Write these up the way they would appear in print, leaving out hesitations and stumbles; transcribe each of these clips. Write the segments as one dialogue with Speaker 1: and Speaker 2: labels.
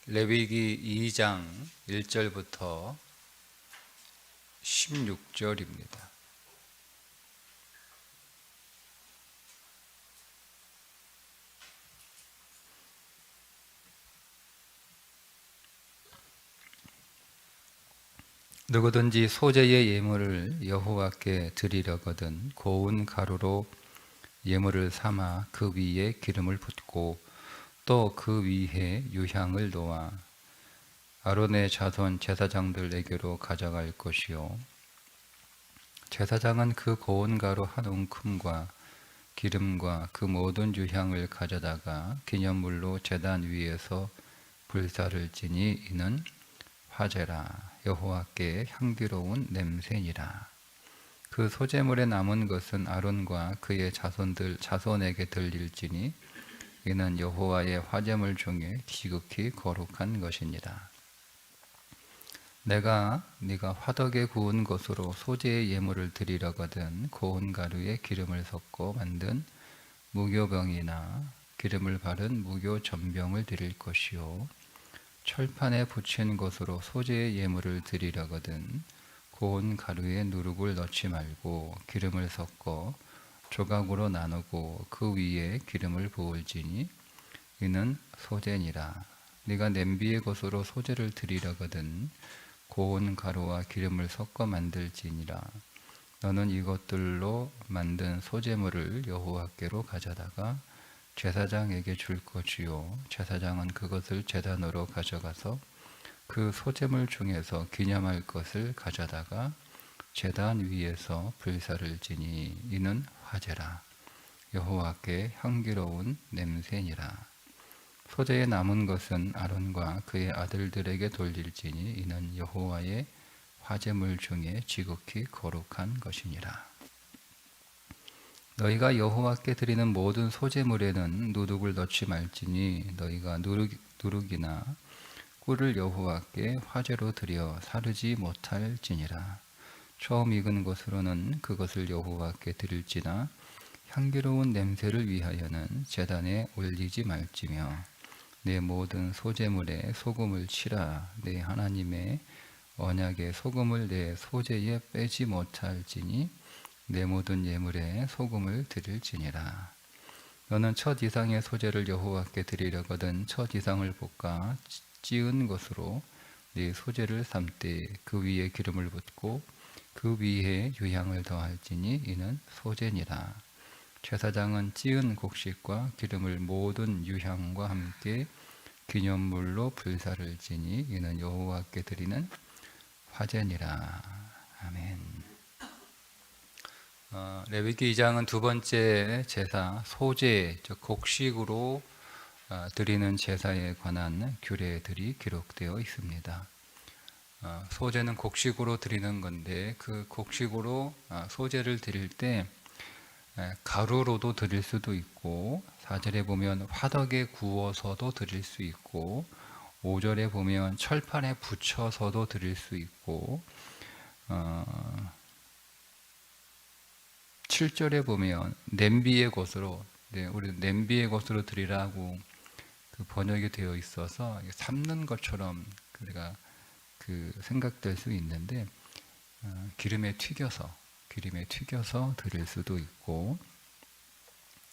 Speaker 1: 레위기 2장 1절부터 16절입니다. 누구든지 소재의 예물을 여호와께 드리려거든 고운 가루로 예물을 삼아 그 위에 기름을 붓고 또 그 위에 유향을 놓아 아론의 자손 제사장들에게로 가져갈 것이요 제사장은 그 고운 가루 한 움큼과 기름과 그 모든 유향을 가져다가 기념물로 제단 위에서 불사를 지니 이는 화제라 여호와께 향기로운 냄새니라. 그 소재물에 남은 것은 아론과 그의 자손에게 들릴지니 이는 여호와의 화제물 중에 지극히 거룩한 것이니라. 네가 화덕에 구운 것으로 소재의 예물을 드리려거든 고운 가루에 기름을 섞어 만든 무교병이나 기름을 바른 무교 전병을 드릴 것이요 철판에 붙인 것으로 소재의 예물을 드리려거든 고운 가루에 누룩을 넣지 말고 기름을 섞어 조각으로 나누고 그 위에 기름을 부을지니 이는 소재니라. 네가 냄비의 것으로 소재를 드리려거든 고운 가루와 기름을 섞어 만들지니라. 너는 이것들로 만든 소재물을 여호와께로 가져다가 제사장에게 줄 것이요 제사장은 그것을 제단으로 가져가서 그 소재물 중에서 기념할 것을 가져다가 제단 위에서 불사를 지니 이는 화제라 여호와께 향기로운 냄새니라. 소재에 남은 것은 아론과 그의 아들들에게 돌릴지니 이는 여호와의 화제물 중에 지극히 거룩한 것이니라. 너희가 여호와께 드리는 모든 소재물에는 누룩을 넣지 말지니 너희가 누룩이나 꿀을 여호와께 화제로 드려 사르지 못할지니라. 처음 익은 것으로는 그것을 여호와께 드릴지나 향기로운 냄새를 위하여는 제단에 올리지 말지며 내 모든 소재물에 소금을 치라. 내 하나님의 언약의 소금을 내 소재에 빼지 못할지니 내 모든 예물에 소금을 드릴지니라. 너는 첫 이상의 소재를 여호와께 드리려거든 첫 이상을 볶아 찌은 것으로 네 소재를 삶되 그 위에 기름을 붓고 그 위에 유향을 더할지니 이는 소재니라. 제사장은 찌은 곡식과 기름을 모든 유향과 함께 기념물로 불사를 지니 이는 여호와께 드리는 화제니라. 아멘. 레위기 2장은 두 번째 제사 소재 즉 곡식으로 드리는 제사에 관한 규례들이 기록되어 있습니다. 소재는 곡식으로 드리는 건데 그 곡식으로 소재를 드릴 때 가루로도 드릴 수도 있고 4절에 보면 화덕에 구워서도 드릴 수 있고 5절에 보면 철판에 붙여서도 드릴 수 있고 7절에 보면 냄비의 것으로 우리 냄비의 것으로 드리라고 그 번역이 되어 있어서 삶는 것처럼 우리가 그 생각될 수 있는데 기름에 튀겨서 드릴 수도 있고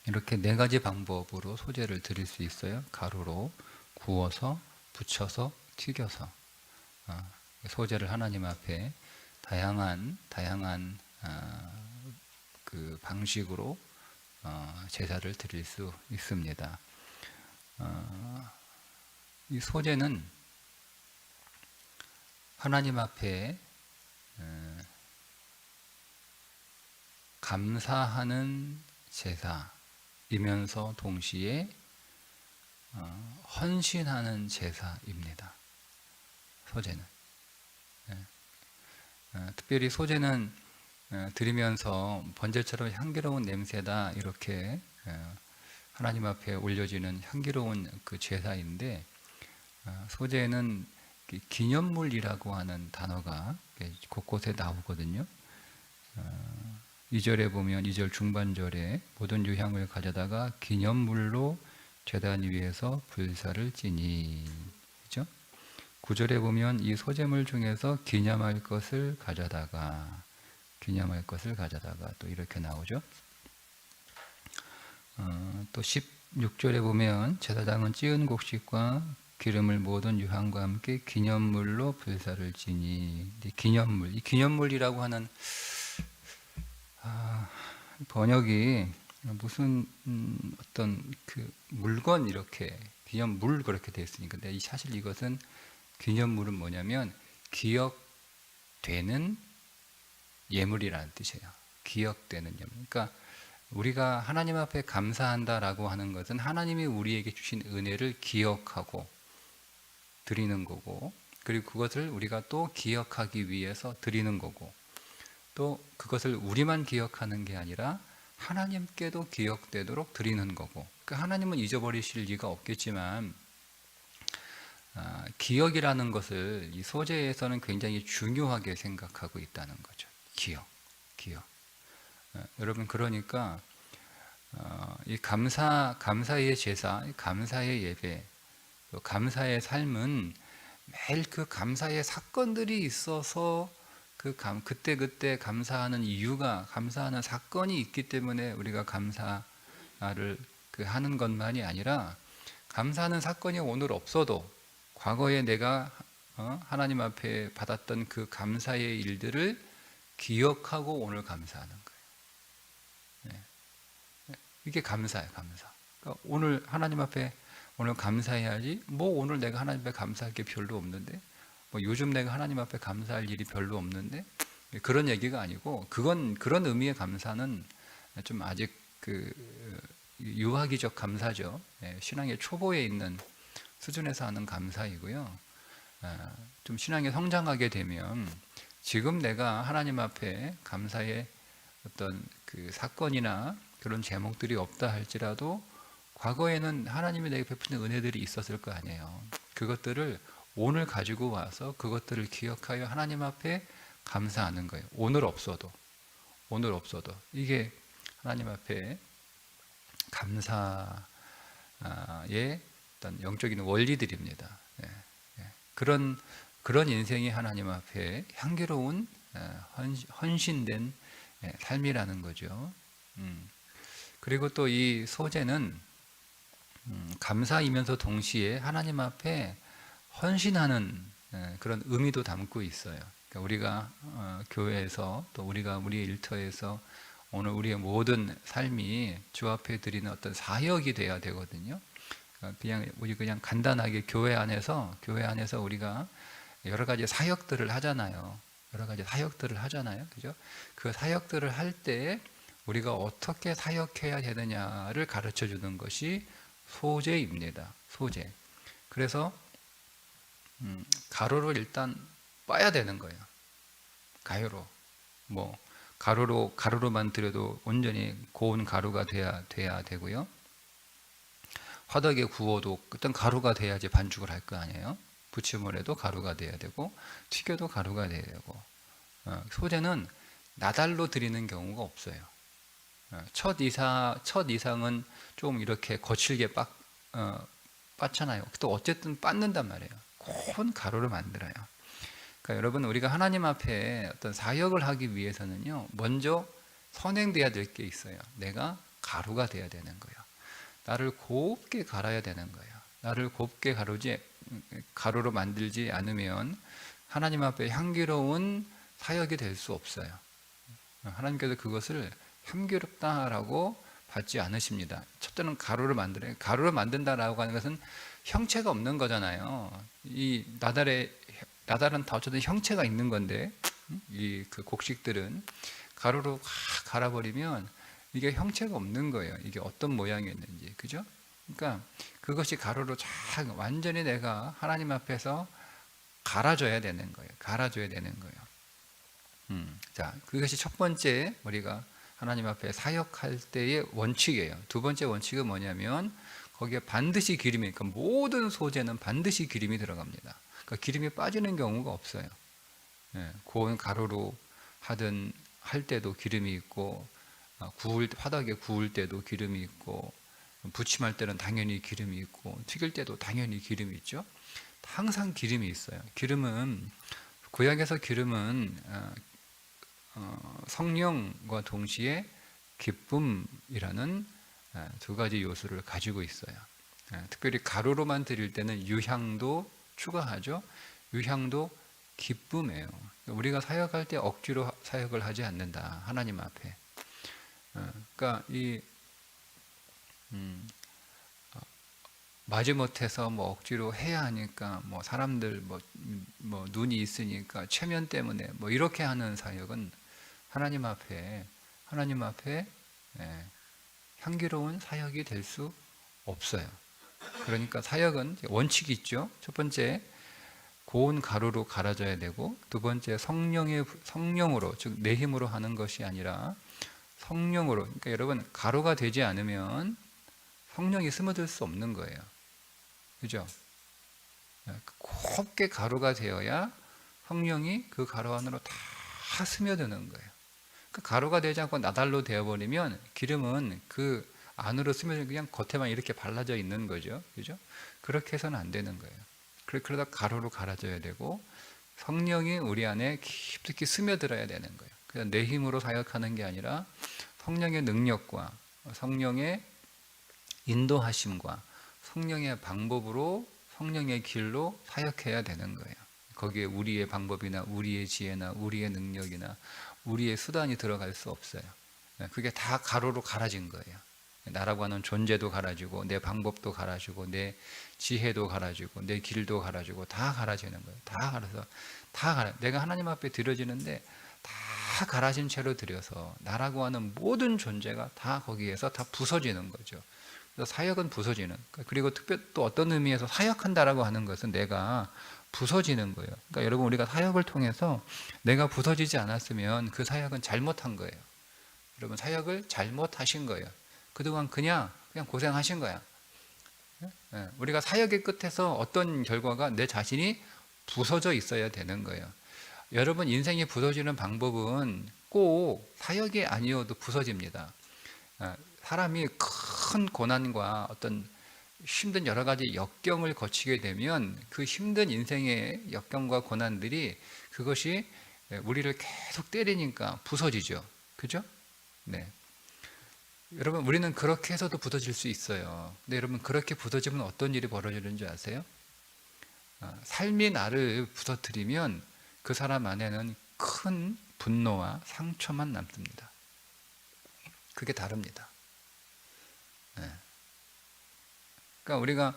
Speaker 1: 이렇게 네 가지 방법으로 소재를 드릴 수 있어요. 가루로 구워서 붙여서 튀겨서 소재를 하나님 앞에 다양한 그 방식으로 제사를 드릴 수 있습니다. 이 소재는 하나님 앞에 감사하는 제사이면서 동시에 헌신하는 제사입니다. 소재는 특별히 소재는 드리면서 번제처럼 향기로운 냄새다 이렇게 하나님 앞에 올려지는 향기로운 그 제사인데 소재는 기념물이라고 하는 단어가 곳곳에 나오거든요. 2절에 보면 2절 중반절에 모든 유향을 가져다가 기념물로 제단 위에서 불사를 지니 그죠? 9절에 보면 이 소재물 중에서 기념할 것을 가져다가 또 이렇게 나오죠. 또 16절에 보면 제사장은 찌은 곡식과 기름을 모든 유향과 함께 기념물로 불사를 지니. 이 기념물이라고 하는 번역이 무슨 어떤 그 물건 이렇게 기념물 그렇게 되어 있으니까, 근데 사실 이것은 기념물은 뭐냐면 기억되는 예물이라는 뜻이에요. 기억되는 예물. 그러니까 우리가 하나님 앞에 감사한다라고 하는 것은 하나님이 우리에게 주신 은혜를 기억하고 드리는 거고, 그리고 그것을 우리가 또 기억하기 위해서 드리는 거고, 또 그것을 우리만 기억하는 게 아니라 하나님께도 기억되도록 드리는 거고. 그러니까 하나님은 잊어버리실 리가 없겠지만 기억이라는 것을 이 소재에서는 굉장히 중요하게 생각하고 있다는 거죠. 기억. 여러분, 그러니까 이 감사의 제사, 감사의 예배, 또 감사의 삶은 매일 그 감사의 사건들이 있어서 그때 감사하는 이유가, 감사하는 사건이 있기 때문에 우리가 감사를 하는 것만이 아니라, 감사하는 사건이 오늘 없어도 과거에 내가 하나님 앞에 받았던 그 감사의 일들을 기억하고 오늘 감사하는 거예요. 이게 감사예요, 감사. 그러니까 오늘 하나님 앞에 오늘 감사해야지. 뭐 오늘 내가 하나님 앞에 감사할 게 별로 없는데, 뭐 요즘 내가 하나님 앞에 감사할 일이 별로 없는데, 그런 얘기가 아니고, 그런 의미의 감사는 좀 아직 유아기적 감사죠. 신앙의 초보에 있는 수준에서 하는 감사이고요. 좀 신앙이 성장하게 되면 지금 내가 하나님 앞에 감사의 어떤 그 사건이나 그런 제목들이 없다 할지라도 과거에는 하나님이 내게 베푸는 은혜들이 있었을 거 아니에요. 그것들을 오늘 가지고 와서 그것들을 기억하여 하나님 앞에 감사하는 거예요. 오늘 없어도 이게 하나님 앞에 감사의 어떤 영적인 원리들입니다. 그런 인생이 하나님 앞에 향기로운 헌신된 삶이라는 거죠. 그리고 또 이 소재는 감사이면서 동시에 하나님 앞에 헌신하는 그런 의미도 담고 있어요. 그러니까 우리가 교회에서, 또 우리가 우리의 일터에서 오늘 우리의 모든 삶이 주 앞에 드리는 어떤 사역이 돼야 되거든요. 우리 그냥 간단하게 교회 안에서 우리가 여러 가지 사역들을 하잖아요. 그죠? 그 사역들을 할 때 우리가 어떻게 사역해야 되느냐를 가르쳐 주는 것이 소재입니다. 소재. 그래서 가루를 일단 빻아야 되는 거예요. 가루로만 들여도 온전히 고운 가루가 돼야 되고요. 화덕에 구워도 어떤 가루가 돼야지 반죽을 할 거 아니에요. 부침을 해도 가루가 돼야 되고, 튀겨도 가루가 돼야 되고. 소재는 나달로 드리는 경우가 없어요. 첫 이상은 좀 이렇게 거칠게 빻잖아요. 또 어쨌든 빻는단 말이에요. 고운 가루를 만들어요. 그러니까 여러분, 우리가 하나님 앞에 어떤 사역을 하기 위해서는요, 먼저 선행돼야 될 게 있어요. 내가 가루가 돼야 되는 거예요. 나를 곱게 갈아야 되는 거예요. 나를 곱게 가루로 만들지 않으면 하나님 앞에 향기로운 사역이 될 수 없어요. 하나님께서 그것을 향기롭다라고 받지 않으십니다. 첫째는 가루를 만들어요. 가루를 만든다라고 하는 것은 형체가 없는 거잖아요. 이 나달은 다 어쨌든 형체가 있는 건데, 그 곡식들은 가루로 갈아버리면 이게 형체가 없는 거예요. 이게 어떤 모양이었는지, 그죠? 그러니까 그것이 가루로 완전히 내가 하나님 앞에서 갈아줘야 되는 거예요. 자, 그것이 첫 번째 우리가 하나님 앞에 사역할 때의 원칙이에요. 두 번째 원칙은 뭐냐면, 거기에 반드시 기름이, 그러니까 모든 소재는 반드시 기름이 들어갑니다. 그러니까 기름이 빠지는 경우가 없어요. 고운 가루로 할 때도 기름이 있고, 화덕에 구울 때도 기름이 있고, 부침할 때는 당연히 기름이 있고, 튀길 때도 당연히 기름이 있죠. 항상 기름이 있어요. 기름은 구약에서 기름은 성령과 동시에 기쁨이라는 두 가지 요소를 가지고 있어요. 특별히 가루로만 드릴 때는 유향도 추가하죠. 유향도 기쁨이에요. 우리가 사역할 때 억지로 사역을 하지 않는다. 하나님 앞에. 그러니까 이 마지못해서 뭐 억지로 해야 하니까 뭐 사람들 뭐 눈이 있으니까 체면 때문에 뭐 이렇게 하는 사역은 하나님 앞에 향기로운 사역이 될 수 없어요. 그러니까 사역은 원칙이 있죠. 첫 번째 고운 가루로 갈아져야 되고, 두 번째 성령으로, 즉 내 힘으로 하는 것이 아니라 성령으로. 그러니까 여러분, 가루가 되지 않으면 성령이 스며들 수 없는 거예요. 그죠? 곱게 가루가 되어야 성령이 그 가루 안으로 다 스며드는 거예요. 그 가루가 되지 않고 나달로 되어버리면 기름은 그 안으로 스며들 그냥 겉에만 이렇게 발라져 있는 거죠. 그죠? 그렇게 해서는 안 되는 거예요. 그러다 가루로 갈아져야 되고 성령이 우리 안에 깊숙이 스며들어야 되는 거예요. 그래서 내 힘으로 사역하는 게 아니라 성령의 능력과 성령의 인도하심과 성령의 방법으로, 성령의 길로 사역해야 되는 거예요. 거기에 우리의 방법이나 우리의 지혜나 우리의 능력이나 우리의 수단이 들어갈 수 없어요. 그게 다 가루로 갈아진 거예요. 나라고 하는 존재도 갈아지고 내 방법도 갈아지고 내 지혜도 갈아지고 내 길도 갈아지고 다 갈아지는 거예요. 내가 하나님 앞에 드려지는데 다 갈아진 채로 드려서 나라고 하는 모든 존재가 다 거기에서 다 부서지는 거죠. 그래서 사역은 부서지는. 그리고 특별히 또 어떤 의미에서 사역한다라고 하는 것은 내가 부서지는 거예요. 그러니까 여러분, 우리가 사역을 통해서 내가 부서지지 않았으면 그 사역은 잘못한 거예요. 여러분, 사역을 잘못하신 거예요. 그동안 그냥 고생하신 거야. 우리가 사역의 끝에서 어떤 결과가 내 자신이 부서져 있어야 되는 거예요. 여러분, 인생이 부서지는 방법은 꼭 사역이 아니어도 부서집니다. 사람이 큰 고난과 어떤 힘든 여러 가지 역경을 거치게 되면 그 힘든 인생의 역경과 고난들이 그것이 우리를 계속 때리니까 부서지죠. 그죠? 네. 여러분, 우리는 그렇게 해서도 부서질 수 있어요. 근데 여러분, 그렇게 부서지면 어떤 일이 벌어지는 줄 아세요? 삶이 나를 부서뜨리면 그 사람 안에는 큰 분노와 상처만 남습니다. 그게 다릅니다. 네. 그러니까 우리가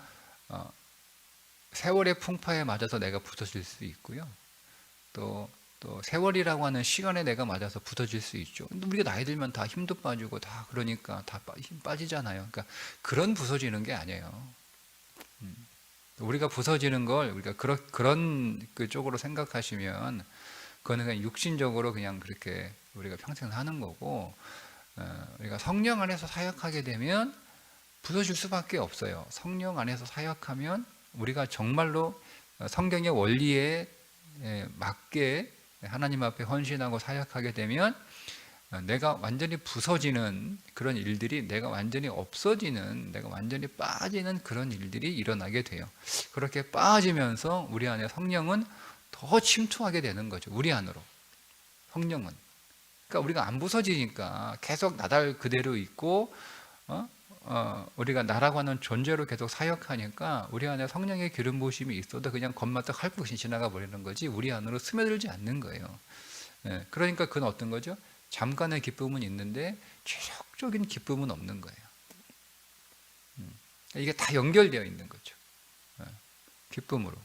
Speaker 1: 세월의 풍파에 맞아서 내가 부서질 수 있고요. 또 세월이라고 하는 시간에 내가 맞아서 부서질 수 있죠. 근데 우리가 나이 들면 다 힘도 빠지고 다 그러니까 다 힘 빠지잖아요. 그러니까 그런 부서지는 게 아니에요. 우리가 부서지는 걸 우리가 그런 그 쪽으로 생각하시면 그거는 그냥 육신적으로 그냥 그렇게 우리가 평생 하는 거고, 우리가 성령 안에서 사역하게 되면 부서질 수밖에 없어요. 성령 안에서 사역하면 우리가 정말로 성경의 원리에 맞게 하나님 앞에 헌신하고 사역하게 되면 내가 완전히 부서지는 그런 일들이, 내가 완전히 없어지는, 내가 완전히 빠지는 그런 일들이 일어나게 돼요. 그렇게 빠지면서 우리 안에 성령은 더 침투하게 되는 거죠. 우리 안으로 성령은. 그러니까 우리가 안 부서지니까 계속 나달 그대로 있고 우리가 나라고 하는 존재로 계속 사역하니까 우리 안에 성령의 기름 부으심이 있어도 그냥 겉마딱 핥고 지나가 버리는 거지 우리 안으로 스며들지 않는 거예요. 그러니까 그건 어떤 거죠? 잠깐의 기쁨은 있는데 지속적인 기쁨은 없는 거예요. 이게 다 연결되어 있는 거죠. 기쁨으로.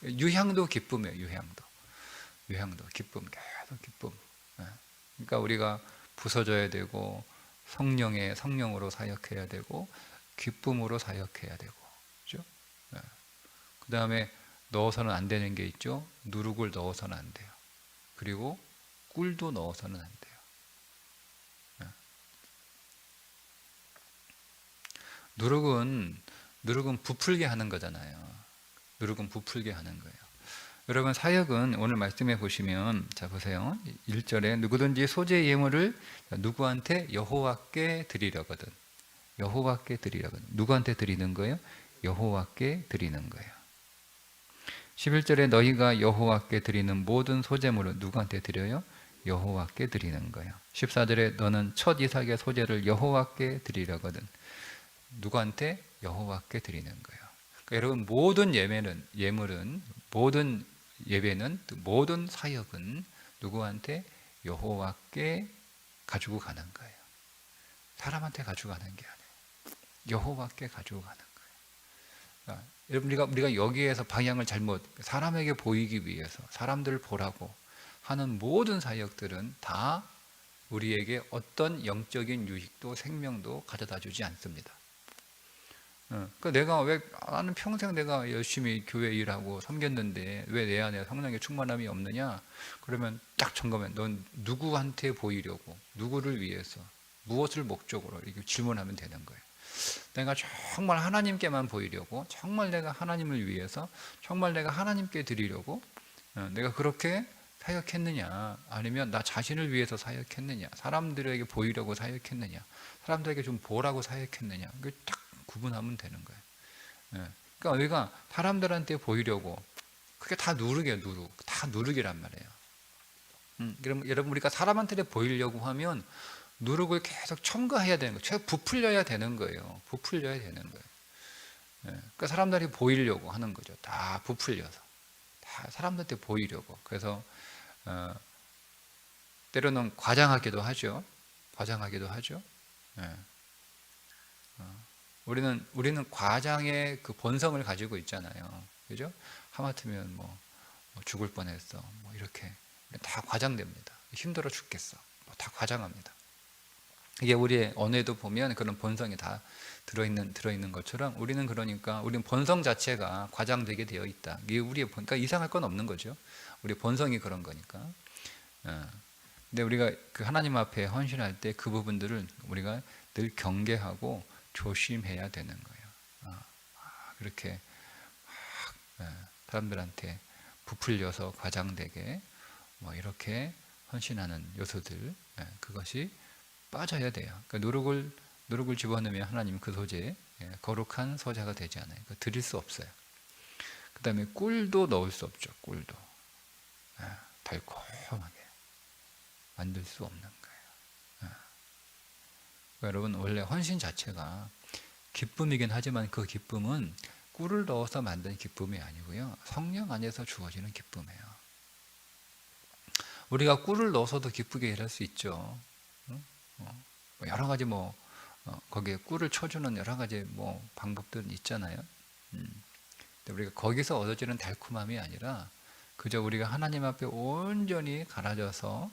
Speaker 1: 유향도 기쁨이에요. 유향도 기쁨, 계속 기쁨. 그러니까 우리가 부서져야 되고 성령으로 사역해야 되고 기쁨으로 사역해야 되고, 그렇죠? 그 다음에 넣어서는 안 되는 게 있죠. 누룩을 넣어서는 안 돼요. 그리고 꿀도 넣어서는 안 돼요. 누룩은 부풀게 하는 거잖아요. 누룩은 부풀게 하는 거예요. 여러분, 사역은 오늘 말씀해 보시면, 자 보세요. 1절에 누구든지 소재 예물을 누구한테? 여호와께 드리려거든. 여호와께 드리려거든. 누구한테 드리는 거예요? 여호와께 드리는 거예요. 11절에 너희가 여호와께 드리는 모든 소제물을 누구한테 드려요? 여호와께 드리는 거예요. 14절에 너는 첫 이삭의 소제를 여호와께 드리려거든. 누구한테? 여호와께 드리는 거예요. 그러니까 여러분 모든 예물은 모든 예배는 모든 사역은 누구한테? 여호와께 가지고 가는 거예요. 사람한테 가지고 가는 게 아니에요. 여호와께 가지고 가는 거예요. 그러니까 여러분 우리가 여기에서 방향을 잘못 사람에게 보이기 위해서 사람들을 보라고 하는 모든 사역들은 다 우리에게 어떤 영적인 유익도 생명도 가져다 주지 않습니다. 그러니까 나는 평생 내가 열심히 교회 일하고 섬겼는데 왜 내 안에 성령의 충만함이 없느냐? 그러면 딱 점검해. 넌 누구한테 보이려고, 누구를 위해서, 무엇을 목적으로 이렇게 질문하면 되는 거예요. 내가 정말 하나님께만 보이려고, 정말 내가 하나님을 위해서, 정말 내가 하나님께 드리려고, 내가 그렇게 사역했느냐, 아니면 나 자신을 위해서 사역했느냐, 사람들에게 보이려고 사역했느냐, 사람들에게 좀 보라고 사역했느냐, 이게 딱 구분하면 되는 거예요. 그러니까 우리가 사람들한테 보이려고, 그게 다 누룩이에요, 다 누룩이란 말이에요. 그럼 여러분 우리가 사람한테 보이려고 하면 누룩을 계속 첨가해야 되는 거예요. 부풀려야 되는 거예요. 부풀려야 되는 거예요. 그러니까 사람들이 보이려고 하는 거죠. 다 부풀려서. 다 사람들한테 보이려고. 그래서 때로는 과장하기도 하죠. 우리는 과장의 그 본성을 가지고 있잖아요. 그죠? 하마터면 뭐 죽을 뻔했어. 뭐 이렇게 다 과장됩니다. 힘들어 죽겠어. 다 과장합니다. 이게 우리의 언어에도 보면 그런 본성이 다 들어있는 것처럼 우리는 본성 자체가 과장되게 되어 있다. 이게 그러니까 이상할 건 없는 거죠. 우리 본성이 그런 거니까. 근데 우리가 그 하나님 앞에 헌신할 때 그 부분들을 우리가 늘 경계하고 조심해야 되는 거예요. 그렇게 사람들한테 부풀려서 과장되게 뭐 이렇게 헌신하는 요소들, 그것이 빠져야 돼요. 그러니까 누룩을 집어넣으면 하나님 그 소재에 거룩한 소재가 되지 않아요. 드릴 수 없어요. 그 다음에 꿀도 넣을 수 없죠. 꿀도 달콤하게 만들 수 없는 거예요. 그러니까 여러분 원래 헌신 자체가 기쁨이긴 하지만 그 기쁨은 꿀을 넣어서 만든 기쁨이 아니고요. 성령 안에서 주어지는 기쁨이에요. 우리가 꿀을 넣어서도 기쁘게 일할 수 있죠. 여러 가지 거기에 꿀을 쳐주는 여러 가지 방법들은 있잖아요. 우리가 거기서 얻어지는 달콤함이 아니라 그저 우리가 하나님 앞에 온전히 갈아져서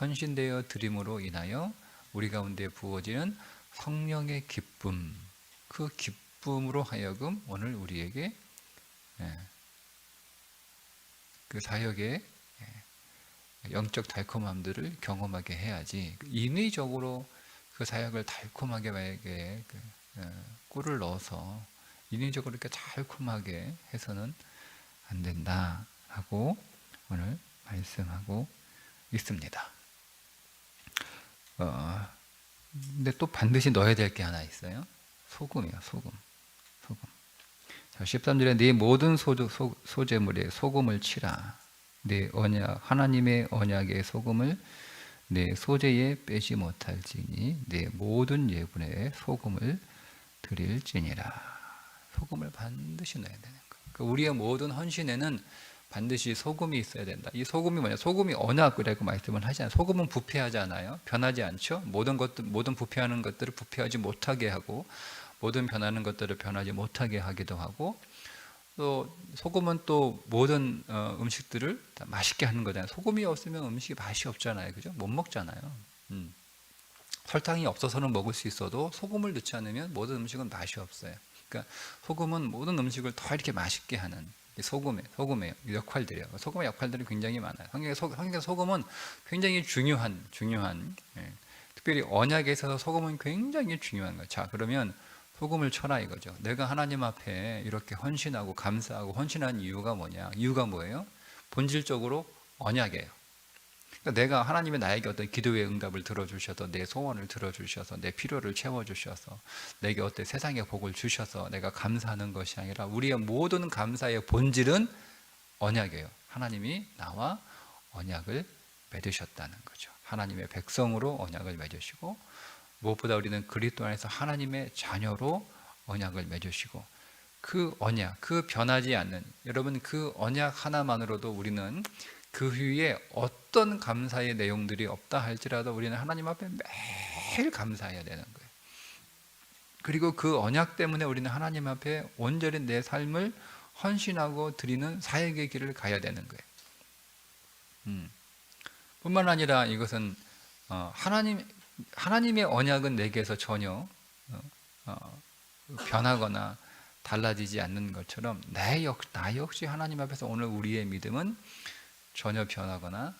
Speaker 1: 헌신되어 드림으로 인하여 우리 가운데 부어지는 성령의 기쁨, 그 기쁨으로 하여금 오늘 우리에게 그 사역의 영적 달콤함들을 경험하게 해야지, 인위적으로 그 사역을 달콤하게 만약에 꿀을 넣어서 인위적으로 이렇게 달콤하게 해서는 안 된다라고 오늘 말씀하고 있습니다. 근데 또 반드시 넣어야 될 게 하나 있어요. 소금이요, 소금. 자, 13절에 네 모든 소제물에 소금을 치라. 네 언약, 하나님의 언약의 소금을 네 소제에 빼지 못할지니 네 모든 예물에 소금을 드릴지니라. 소금을 반드시 넣어야 되는 거예요. 그러니까 우리의 모든 헌신에는 반드시 소금이 있어야 된다. 이 소금이 뭐냐? 소금이 언약이라고 말씀을 하잖아요. 소금은 부패하잖아요. 변하지 않죠. 모든 부패하는 것들을 부패하지 못하게 하고, 모든 변하는 것들을 변하지 못하게 하기도 하고, 또 소금은 또 모든 음식들을 다 맛있게 하는 거잖아요. 소금이 없으면 음식이 맛이 없잖아요. 그죠? 못 먹잖아요. 설탕이 없어서는 먹을 수 있어도 소금을 넣지 않으면 모든 음식은 맛이 없어요. 그러니까 소금은 모든 음식을 더 이렇게 맛있게 하는 소금의 역할들이에요. 소금의 역할들이 굉장히 많아요. 성경의 소금은 굉장히 중요한 특별히 언약에 있어서 소금은 굉장히 중요한 거예요. 자, 그러면 소금을 쳐라 이거죠. 내가 하나님 앞에 이렇게 헌신하고 감사하고 헌신한 이유가 뭐냐? 이유가 뭐예요? 본질적으로 언약이에요. 그러니까 내가 하나님이 나에게 어떤 기도의 응답을 들어주셔서 내 소원을 들어주셔서 내 필요를 채워주셔서 내게 어떤 세상의 복을 주셔서 내가 감사하는 것이 아니라 우리의 모든 감사의 본질은 언약이에요. 하나님이 나와 언약을 맺으셨다는 거죠. 하나님의 백성으로 언약을 맺으시고, 무엇보다 우리는 그리스도 안에서 하나님의 자녀로 언약을 맺으시고, 그 언약, 그 변하지 않는, 여러분 그 언약 하나만으로도 우리는 그 후에 어떤 감사의 내용들이 없다 할지라도 우리는 하나님 앞에 매일 감사해야 되는 거예요. 그리고 그 언약 때문에 우리는 하나님 앞에 온전히 내 삶을 헌신하고 드리는 사역의 길을 가야 되는 거예요. 뿐만 아니라 이것은 하나님의 언약은 내게서 전혀 변하거나 달라지지 않는 것처럼 나 역시 하나님 앞에서 오늘 우리의 믿음은 전혀 변하거나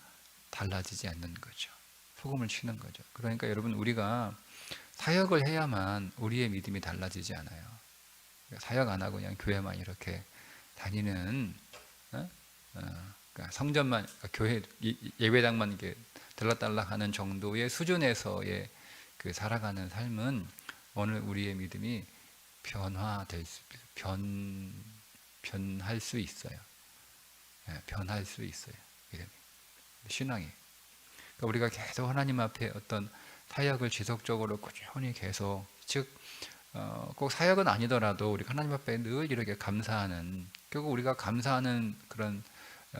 Speaker 1: 달라지지 않는 거죠. 소금을 치는 거죠. 그러니까 여러분, 우리가 사역을 해야만 우리의 믿음이 달라지지 않아요. 사역 안 하고 그냥 교회만 이렇게 다니는, 그러니까 성전만, 그러니까 교회 예배당만 이렇게 들락달락 하는 정도의 수준에서의 그 살아가는 삶은 오늘 우리의 믿음이 변할 수 있어요. 변할 수 있어요. 믿음이. 신앙이. 그러니까 우리가 계속 하나님 앞에 어떤 사역을 지속적으로 꾸준히 계속, 즉 꼭 사역은 아니더라도 우리가 하나님 앞에 늘 이렇게 감사하는, 결국 우리가 감사하는 그런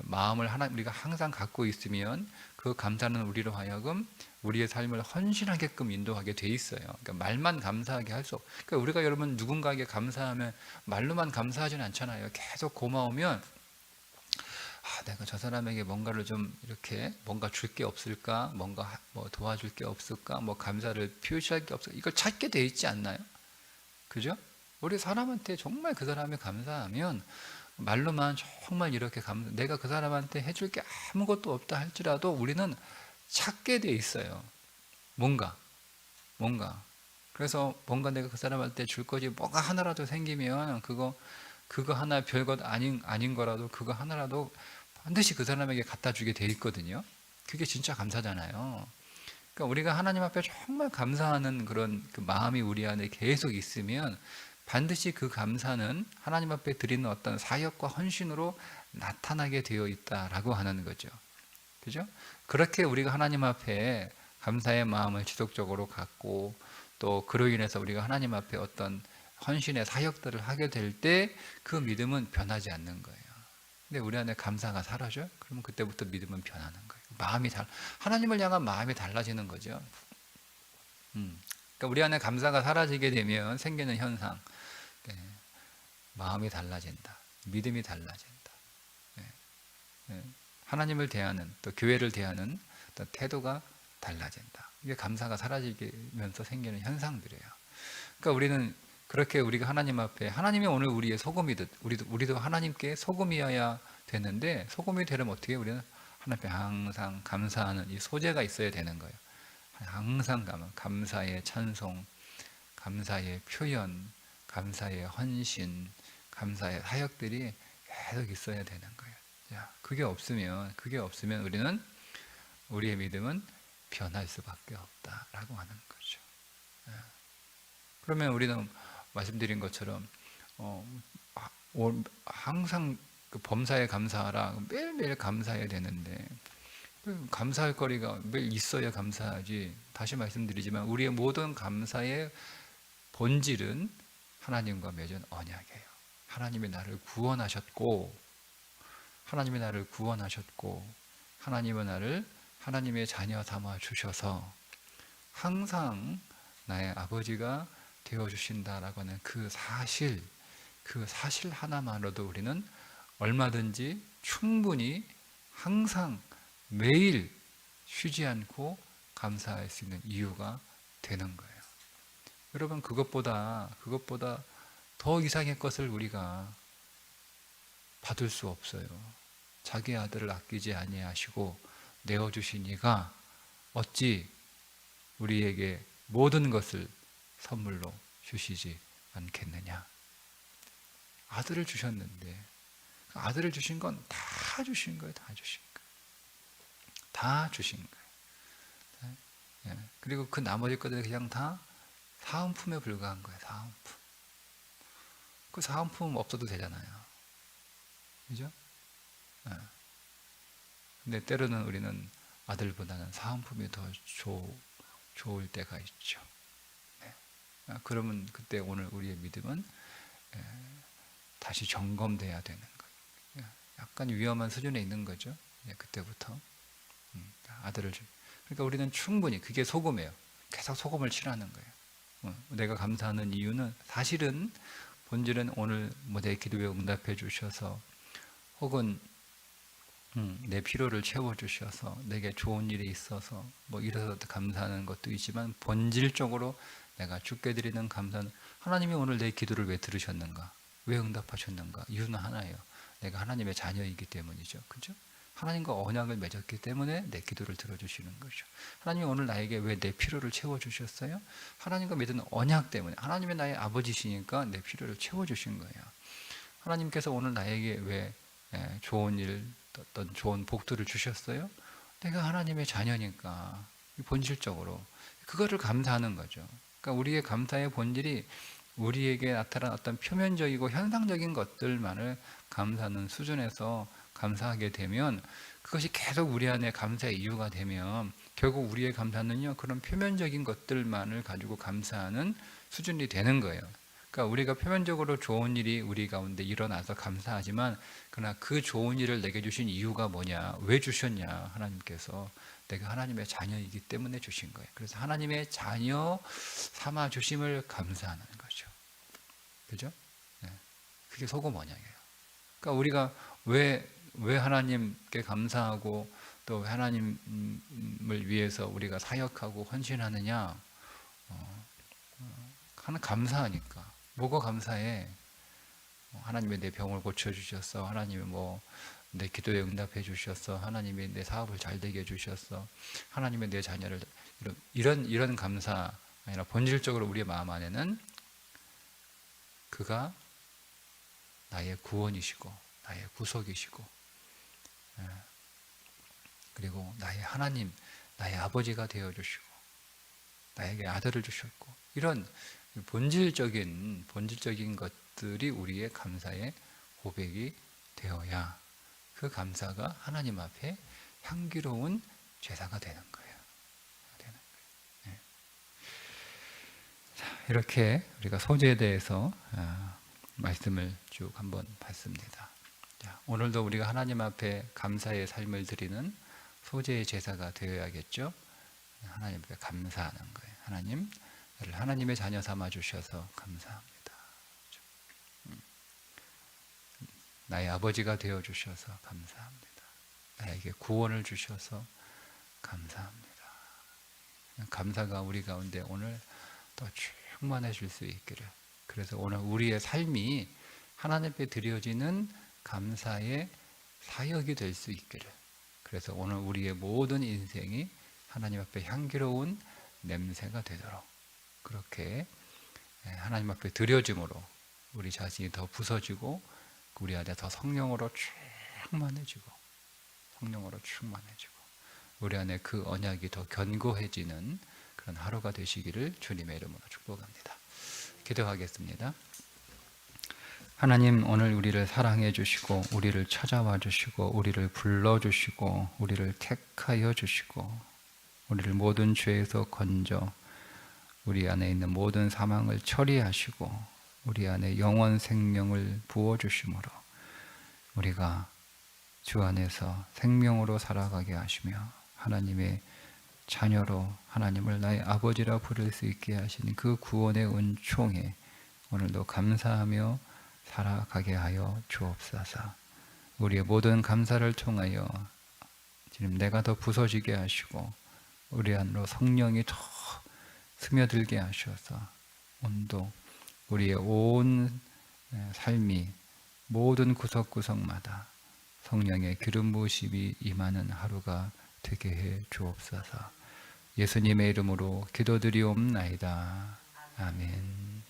Speaker 1: 마음을 우리가 항상 갖고 있으면 그 감사는 우리로 하여금 우리의 삶을 헌신하게끔 인도하게 돼 있어요. 그러니까 말만 감사하게 할 수 없어요. 그러니까 우리가 여러분 누군가에게 감사하면 말로만 감사하지는 않잖아요. 계속 고마우면 내가 저 사람에게 뭔가를 좀 이렇게 뭔가 줄 게 없을까, 뭔가 뭐 도와줄 게 없을까, 뭐 감사를 표시할 게 없을까, 이걸 찾게 돼 있지 않나요? 그죠? 우리 사람한테 정말 그 사람이 감사하면 말로만 정말 이렇게 내가 그 사람한테 해줄 게 아무것도 없다 할지라도 우리는 찾게 돼 있어요. 뭔가. 그래서 뭔가 내가 그 사람한테 줄 것이 뭐가 하나라도 생기면 그거 하나 별것 아닌 거라도 그거 하나라도 반드시 그 사람에게 갖다 주게 돼 있거든요. 그게 진짜 감사잖아요. 그러니까 우리가 하나님 앞에 정말 감사하는 그런 그 마음이 우리 안에 계속 있으면 반드시 그 감사는 하나님 앞에 드리는 어떤 사역과 헌신으로 나타나게 되어 있다라고 하는 거죠. 그죠? 그렇게 우리가 하나님 앞에 감사의 마음을 지속적으로 갖고, 또 그로 인해서 우리가 하나님 앞에 어떤 헌신의 사역들을 하게 될 때 그 믿음은 변하지 않는 거예요. 근데 우리 안에 감사가 사라져요? 그러면 그때부터 믿음은 변하는 거예요. 하나님을 향한 마음이 달라지는 거죠. 그러니까 우리 안에 감사가 사라지게 되면 생기는 현상, 마음이 달라진다. 믿음이 달라진다. 하나님을 대하는, 또 교회를 대하는 어떤 태도가 달라진다. 이게 감사가 사라지면서 생기는 현상들이에요. 그러니까 우리는 그렇게 우리가 하나님 앞에, 하나님이 오늘 우리의 소금이듯 우리도 하나님께 소금이어야 되는데, 소금이 되려면 어떻게 해요? 우리는 하나님 앞에 항상 감사하는 이 소재가 있어야 되는 거예요. 항상 감사의 찬송, 감사의 표현, 감사의 헌신, 감사의 사역들이 계속 있어야 되는 거예요. 자, 그게 없으면 우리는, 우리의 믿음은 변할 수밖에 없다라고 하는 거죠. 그러면 우리는 말씀드린 것처럼 항상 그 범사에 감사하라, 매일매일 감사해야 되는데, 감사할 거리가 매일 있어야 감사하지. 다시 말씀드리지만 우리의 모든 감사의 본질은 하나님과 맺은 언약이에요. 하나님이 나를 구원하셨고, 하나님은 나를 하나님의 자녀 삼아 주셔서 항상 나의 아버지가 되어주신다라고 하는 그 사실 하나만으로도 우리는 얼마든지 충분히 항상 매일 쉬지 않고 감사할 수 있는 이유가 되는 거예요. 여러분, 그것보다 더 이상의 것을 우리가 받을 수 없어요. 자기 아들을 아끼지 아니하시고 내어주신 이가 어찌 우리에게 모든 것을 선물로 주시지 않겠느냐. 아들을 주셨는데, 아들을 주신 건 다 주신 거예요. 다 주신 거예요. 그리고 그 나머지 것들 그냥 다 사은품에 불과한 거예요. 사은품. 그 사은품 없어도 되잖아요. 그죠? 근데 때로는 우리는 아들보다는 사은품이 더 좋을 때가 있죠. 그러면 그때 오늘 우리의 믿음은 다시 점검돼야 되는 거예요. 약간 위험한 수준에 있는 거죠. 그때부터 아들을 그러니까 우리는 충분히 그게 소금이에요. 계속 소금을 칠하는 거예요. 내가 감사하는 이유는 사실은 본질은 오늘 내 기도에 응답해 주셔서 혹은 내 필요를 채워주셔서 내게 좋은 일이 있어서 이래서 감사하는 것도 있지만 본질적으로 내가 주께 드리는 감사는 하나님이 오늘 내 기도를 왜 들으셨는가? 왜 응답하셨는가? 이유는 하나예요. 내가 하나님의 자녀이기 때문이죠. 그죠? 하나님과 언약을 맺었기 때문에 내 기도를 들어주시는 거죠. 하나님이 오늘 나에게 왜 내 필요를 채워주셨어요? 하나님과 맺은 언약 때문에. 하나님이 나의 아버지시니까 내 필요를 채워주신 거예요. 하나님께서 오늘 나에게 왜 좋은 일, 어떤 좋은 복들을 주셨어요? 내가 하나님의 자녀니까 본질적으로 그거를 감사하는 거죠. 그러니까 우리의 감사의 본질이 우리에게 나타난 어떤 표면적이고 현상적인 것들만을 감사하는 수준에서 감사하게 되면 그것이 계속 우리 안에 감사의 이유가 되면 결국 우리의 감사는요 그런 표면적인 것들만을 가지고 감사하는 수준이 되는 거예요. 그러니까 우리가 표면적으로 좋은 일이 우리 가운데 일어나서 감사하지만 그러나 그 좋은 일을 내게 주신 이유가 뭐냐? 왜 주셨냐? 하나님께서 내가 하나님의 자녀이기 때문에 주신 거예요. 그래서 하나님의 자녀 삼아 주심을 감사하는 거죠. 그죠? 네. 그게 소금 언약이에요. 그러니까 우리가 왜 하나님께 감사하고 또 하나님을 위해서 우리가 사역하고 헌신하느냐? 하나 감사하니까. 뭐가 감사해? 하나님이 내 병을 고쳐주셨어. 하나님이 내 기도에 응답해 주셨어. 하나님이 내 사업을 잘 되게 해주셨어. 하나님이 내 자녀를 이런 감사 아니라 본질적으로 우리의 마음 안에는 그가 나의 구원이시고 나의 구속이시고 그리고 나의 하나님, 나의 아버지가 되어주시고 나에게 아들을 주셨고 이런 본질적인 것들이 우리의 감사의 고백이 되어야 그 감사가 하나님 앞에 향기로운 제사가 되는 거예요. 네. 자, 이렇게 우리가 소제에 대해서 말씀을 쭉 한번 봤습니다. 자, 오늘도 우리가 하나님 앞에 감사의 삶을 드리는 소제의 제사가 되어야겠죠. 하나님 앞에 감사하는 거예요. 하나님, 나를 하나님의 자녀 삼아 주셔서 감사합니다. 나의 아버지가 되어 주셔서 감사합니다. 나에게 구원을 주셔서 감사합니다. 감사가 우리 가운데 오늘 더 충만해질 수 있기를. 그래서 오늘 우리의 삶이 하나님 앞에 드려지는 감사의 사역이 될 수 있기를. 그래서 오늘 우리의 모든 인생이 하나님 앞에 향기로운 냄새가 되도록 그렇게 하나님 앞에 드려짐으로 우리 자신이 더 부서지고 우리 안에 더 성령으로 충만해지고 우리 안에 그 언약이 더 견고해지는 그런 하루가 되시기를 주님의 이름으로 축복합니다. 기도하겠습니다. 하나님, 오늘 우리를 사랑해 주시고 우리를 찾아와 주시고 우리를 불러 주시고 우리를 택하여 주시고 우리를 모든 죄에서 건져 우리 안에 있는 모든 사망을 처리하시고 우리 안에 영원 생명을 부어주심으로 우리가 주 안에서 생명으로 살아가게 하시며 하나님의 자녀로 하나님을 나의 아버지라 부를 수 있게 하신 그 구원의 은총에 오늘도 감사하며 살아가게 하여 주옵소서. 우리의 모든 감사를 통하여 지금 내가 더 부서지게 하시고 우리 안으로 성령이 더 스며들게 하셔서 온도 우리의 온 삶이 모든 구석구석마다 성령의 기름 부으심이 임하는 하루가 되게 해 주옵소서. 예수님의 이름으로 기도드리옵나이다. 아멘.